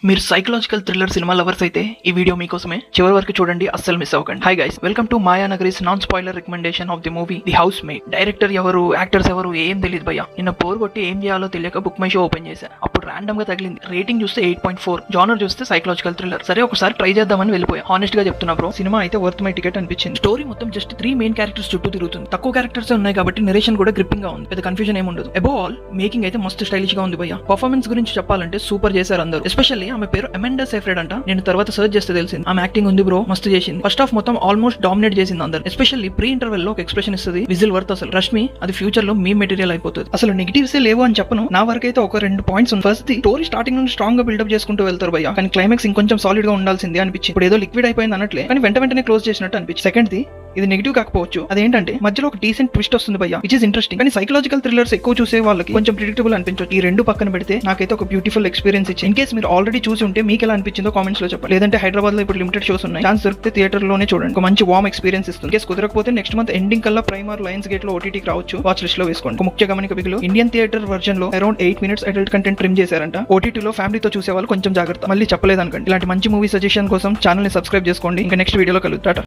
మీరు psychological thriller cinema lovers అయితే ఈ వీడియో మీకోసమే. చివరి వరకు చూడండి, అస్సలు మిస్ అవ్వకండి. హై గైస్, వెల్కమ్ టు మాయానగరీస్ non spoiler recommendation of the movie the house made. Director ఎవరు, యాక్టర్స్ ఎవరు ఏం తెలియదు భయ్యా. నిన్న బోర్ కొట్టి ఏం చేయాలో తెలియక బుక్ మై షో ఓపెన్ చేశా. అప్పుడు ర్యాండమ్ గా తగిలింది. రేటింగ్ చూస్తే 8.4, జానర్ చూస్తే సైకలాజికల్ థ్రిల్లర్. సరే ఒకసారి ట్రై చేద్దామని వెళ్ళిపోయా. హానెస్ట్ గా చెప్తున్నా బ్రో, సినిమా అయితే వర్త్ మై టికెట్ అనిపించింది. స్టోరీ మొత్తం జస్ట్ 3 మెయిన్ క్యారెక్టర్స్ చుట్టూ తిరుగుతుంది. తక్కువ క్యారెక్టర్స్ ఉన్నాయి కాబట్టి నరేషన్ కూడా గ్రిప్పింగ్ గా ఉంది. పెద్ద కన్ఫ్యూజన్ ఏమి ఉండదు. అబౌవ్ ఆల్ మేకింగ్ అయితే మస్తు స్టైలిష్ గా ఉంది భయ్యా. పర్ఫార్మెన్స్ గురించి చెప్పాలంటే సూపర్ చేశారు అందరూ. ఎస్పెషల్లీ ఆమె పేరు అమెండా సేఫ్రెడ్ అంట. నేను తర్వాత సర్చ్ చేస్తే తెలిసింది ఆమె యాక్టింగ్ ఉంది బ్రో, మస్తు చేసింది. ఫస్ట్ హాఫ్ మొత్తం ఆల్మోస్ట్ డామినేట్ చేసింది అందరు. ఎస్పెషల్లీ ప్రీ ఇంటర్వెల్ లో ఒక ఎక్స్ప్రెషన్ ఇస్తుంది, విజిల్ వర్త్ అసలు. రష్మి అది ఫ్యూచర్ లో మీ మెటీరియల్ అయిపోతుంది. అసలు నెగిటివ్స్ లేవు అని చెప్పను, నా వరకైతే ఒక 2 పాయింట్స్ ఉంది. ఫస్ట్ స్టోరీ స్టార్టింగ్ నుండి స్ట్రాంగ్ గా బిల్డప్ చేసుకుంటూ వెళ్తారు భయ్యా, కానీ క్లైమాక్స్ ఇంకొంచెం సాలిడ్ గా ఉండాల్సింది అనిపించింది. ఇప్పుడు ఏదో లిక్విడ్ అయిపోయింది అన్నట్లే, కానీ వెంటనే క్లోజ్ చేసినట్టు అనిపించింది. సెకండ్ ది, ఇది నెగిటివ్ కాకపోవచ్చు, అదేంటంటే మధ్యలో ఒక డీసెంట్ ట్విస్ట్ వస్తుంది భయ్యా, విచ్ ఇస్ ఇంట్రెస్టింగ్. కానీ సైకలాజికల్ థ్రిల్లర్స్ ఎక్కువ చూసే వాళ్ళకి కొంచెం ప్రిడిక్టబుల్ అనిపించవచ్చు. ఈ రెండు పక్కన పెడితే నాకైతే ఒక బ్యూటిఫుల్ ఎక్స్పీరియన్స్ ఇచ్చింది. ఇన్ కేస్ మీరు ఆల్రెడీ చూసి ఉంటే మీకు ఎలా అనిపించిందో కామెంట్స్ లో చెప్పండి. లేదంటే హైదరాబాద్ లో ఇప్పుడు లిమిటెడ్ షోస్ ఉన్నాయి, ఛాన్స్ దొరికితే థియేటర్ లోనే చూడండి. ఒక మంచి వార్మ్ ఎక్స్పీరియన్స్ ఇస్తుంది. కేసు కుదరకపోతే నెక్స్ట్ మంత్ ఎండింగ్ కల్లా ప్రైమ్ ఆర్ లయన్స్ గేట్ లో ఓటీటీకి రావచ్చు. వాచ్ లిస్ట్ లో వేసుకోండి. ఒక ముఖ్య గమనిక బిగులు, ఇండియన్ థియేటర్ వర్జన్ లో around 8 minutes adult content trim చేశారంట. ఓటీటీలో ఫ్యామిలీతో చూసే వాళ్ళు కొంచెం జాగ్రత్త. మళ్ళీ చెప్పలేదు అనుకోండి. ఇలాంటి మంచి మూవీ సజెషన్ కోసం ఛానల్ ని సబ్స్క్రైబ్ చేసుకోండి. ఇంకా నెక్స్ట్ వీడియోలో కలుగుతాట.